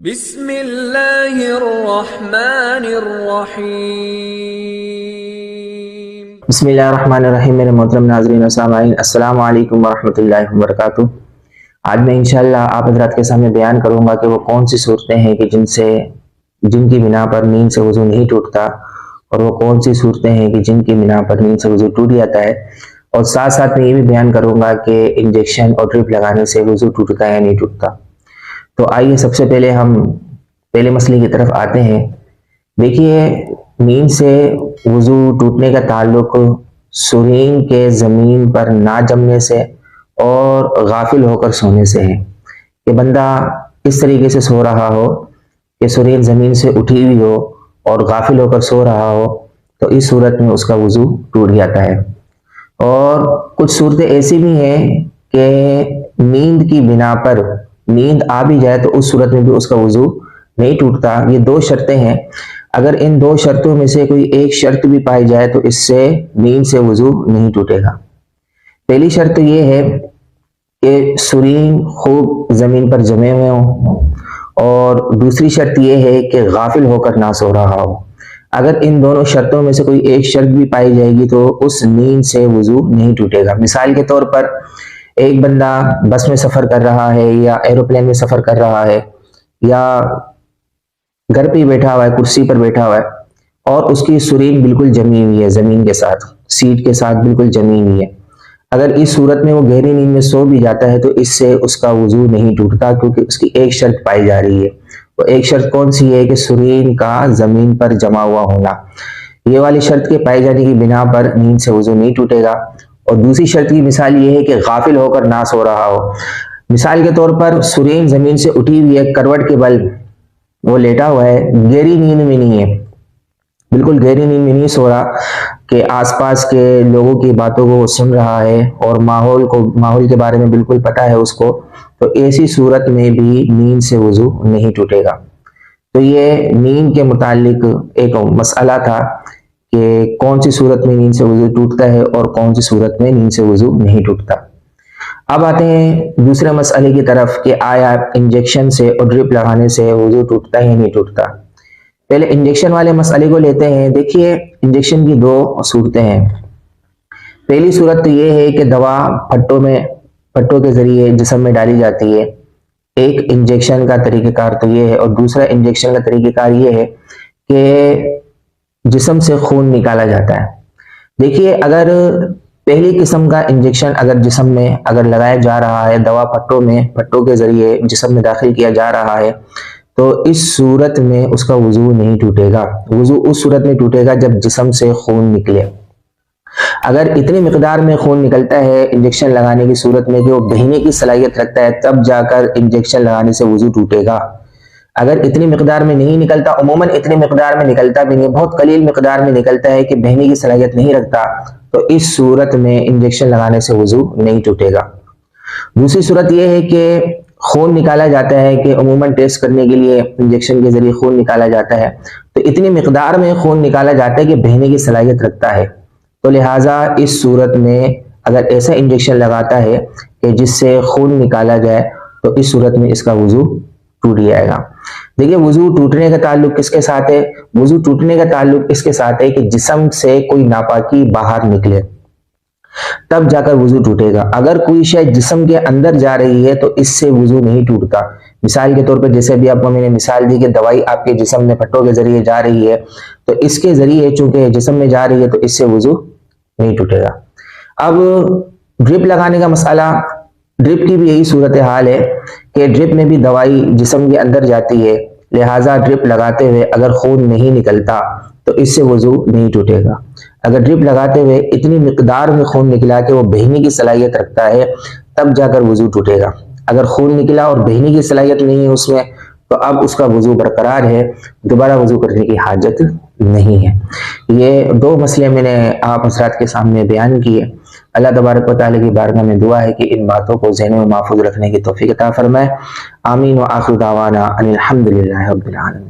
بسم اللہ الرحمن الرحیم۔ بسم اللہ الرحمن الرحیم۔ میرے محترم ناظرین و سامعین، السلام علیکم ورحمۃ اللہ وبرکاتہ۔ آج میں انشاءاللہ آپ حضرات کے سامنے بیان کروں گا کہ وہ کون سی صورتیں ہیں کہ جن کی بنا پر نیند سے وضو نہیں ٹوٹتا، اور وہ کون سی صورتیں ہیں کہ جن کی بنا پر نیند سے وضو ٹوٹ جاتا ہے، اور ساتھ ساتھ میں یہ بھی بیان کروں گا کہ انجیکشن اور ڈرپ لگانے سے وضو ٹوٹتا ہے یا نہیں ٹوٹتا۔ تو آئیے سب سے پہلے ہم پہلے مسئلے کی طرف آتے ہیں۔ دیکھیے، نیند سے وضو ٹوٹنے کا تعلق سرین کے زمین پر نہ جمنے سے اور غافل ہو کر سونے سے ہے۔ کہ بندہ اس طریقے سے سو رہا ہو کہ سرین زمین سے اٹھی ہوئی ہو اور غافل ہو کر سو رہا ہو، تو اس صورت میں اس کا وضو ٹوٹ جاتا ہے۔ اور کچھ صورتیں ایسی بھی ہیں کہ نیند کی بنا پر نیند آ بھی جائے تو اس صورت میں بھی اس کا وضو نہیں ٹوٹتا۔ یہ دو شرطیں ہیں، اگر ان دو شرطوں میں سے کوئی ایک شرط بھی پائی جائے تو اس سے نیند سے وضو نہیں ٹوٹے گا۔ پہلی شرط یہ ہے کہ سرین خوب زمین پر جمے ہوئے ہوں، اور دوسری شرط یہ ہے کہ غافل ہو کر نہ سو رہا ہو۔ اگر ان دونوں شرطوں میں سے کوئی ایک شرط بھی پائی جائے گی تو اس نیند سے وضو نہیں ٹوٹے گا۔ مثال کے طور پر ایک بندہ بس میں سفر کر رہا ہے، یا ایروپلین میں سفر کر رہا ہے، یا گھر پہ ہی بیٹھا ہوا ہے، کرسی پر بیٹھا ہوا ہے، اور اس کی سرین بالکل جمی ہوئی ہے، زمین کے ساتھ، سیٹ کے ساتھ بالکل جمی ہوئی ہے۔ اگر اس صورت میں وہ گہری نیند میں سو بھی جاتا ہے تو اس سے اس کا وضو نہیں ٹوٹتا، کیونکہ اس کی ایک شرط پائی جا رہی ہے۔ وہ ایک شرط کون سی ہے؟ کہ سرین کا زمین پر جمع ہوا ہونا۔ یہ والی شرط کے پائے جانے کی بنا پر نیند سے وضو نہیں ٹوٹے گا۔ اور دوسری شرط کی مثال یہ ہے کہ غافل ہو کر نہ سو رہا ہو۔ مثال کے طور پر سرین زمین سے اٹھی ہوئی ہے، کروٹ کے بل وہ لیٹا ہوا ہے، گہری نیند میں نہیں ہے، بالکل گہری نیند میں نہیں سو رہا، کہ آس پاس کے لوگوں کی باتوں کو وہ سن رہا ہے اور ماحول کے بارے میں بالکل پتہ ہے اس کو، تو ایسی صورت میں بھی نیند سے وضو نہیں ٹوٹے گا۔ تو یہ نیند کے متعلق ایک مسئلہ تھا کہ کون سی صورت میں نیند سے وضو ٹوٹتا ہے اور کون سی صورت میں نیند سے وضو نہیں ٹوٹتا۔ اب آتے ہیں دوسرے مسئلے کی طرف کہ آیا انجیکشن سے اور ڈرپ لگانے سے وضو ٹوٹتا ہے یا نہیں ٹوٹتا۔ پہلے انجیکشن والے مسئلے کو لیتے ہیں۔ دیکھیے، انجیکشن کی دو صورتیں ہیں۔ پہلی صورت تو یہ ہے کہ دوا پھٹوں کے ذریعے جسم میں ڈالی جاتی ہے۔ ایک انجیکشن کا طریقہ کار تو یہ ہے، اور دوسرا انجیکشن کا طریقہ کار یہ ہے کہ جسم سے خون نکالا جاتا ہے۔ دیکھیے، اگر پہلی قسم کا انجیکشن اگر جسم میں اگر لگایا جا رہا ہے، دوا پھٹوں کے ذریعے جسم میں داخل کیا جا رہا ہے، تو اس صورت میں اس کا وضو نہیں ٹوٹے گا۔ وضو اس صورت میں ٹوٹے گا جب جسم سے خون نکلے۔ اگر اتنی مقدار میں خون نکلتا ہے انجیکشن لگانے کی صورت میں کہ وہ بہنے کی صلاحیت رکھتا ہے، تب جا کر انجیکشن لگانے سے وضو ٹوٹے گا۔ اگر اتنی مقدار میں نہیں نکلتا، عموماً اتنی مقدار میں نکلتا بھی نہیں، بہت قلیل مقدار میں نکلتا ہے کہ بہنے کی صلاحیت نہیں رکھتا، تو اس صورت میں انجیکشن لگانے سے وضو نہیں ٹوٹے گا۔ دوسری صورت یہ ہے کہ خون نکالا جاتا ہے، کہ عموماً ٹیسٹ کرنے کے لیے انجیکشن کے ذریعے خون نکالا جاتا ہے، تو اتنی مقدار میں خون نکالا جاتا ہے کہ بہنے کی صلاحیت رکھتا ہے، تو لہٰذا اس صورت میں اگر ایسا انجیکشن لگاتا ہے کہ جس سے خون نکالا جائے، تو اس صورت میں اس کا وضو ٹوٹ جائے گا۔ دیکھیے، وضو ٹوٹنے کا تعلق کس کے ساتھ ہے؟ وضو ٹوٹنے کا تعلق اس کے ساتھ ہے کہ جسم سے کوئی ناپاکی باہر نکلے، تب جا کر وضو ٹوٹے گا۔ اگر کوئی شے جسم کے اندر جا رہی ہے تو اس سے وضو نہیں ٹوٹتا۔ مثال کے طور پر جیسے بھی آپ کو میں نے مثال دی کہ دوائی آپ کے جسم میں پھٹوں کے ذریعے جا رہی ہے، تو اس کے ذریعے چونکہ جسم میں جا رہی ہے تو اس سے وضو نہیں ٹوٹے گا۔ اب ڈرپ لگانے کا مسئلہ، ڈرپ کی بھی یہی صورتحال ہے کہ ڈرپ میں بھی دوائی جسم کے اندر جاتی ہے، لہٰذا ڈرپ لگاتے ہوئے اگر خون نہیں نکلتا تو اس سے وضو نہیں ٹوٹے گا۔ اگر ڈرپ لگاتے ہوئے اتنی مقدار میں خون نکلا کہ وہ بہنے کی صلاحیت رکھتا ہے، تب جا کر وضو ٹوٹے گا۔ اگر خون نکلا اور بہنے کی صلاحیت نہیں ہے اس میں، تو اب اس کا وضو برقرار ہے، دوبارہ وضو کرنے کی حاجت نہیں ہے۔ یہ دو مسئلے میں نے آپ حضرات کے سامنے بیان کیے۔ اللہ تبارک و تعالیٰ کی بارگاہ میں دعا ہے کہ ان باتوں کو ذہن میں محفوظ رکھنے کی توفیق عطا فرمائے۔ آمین و آخر دعوانا ان الحمد للہ رب العالمین۔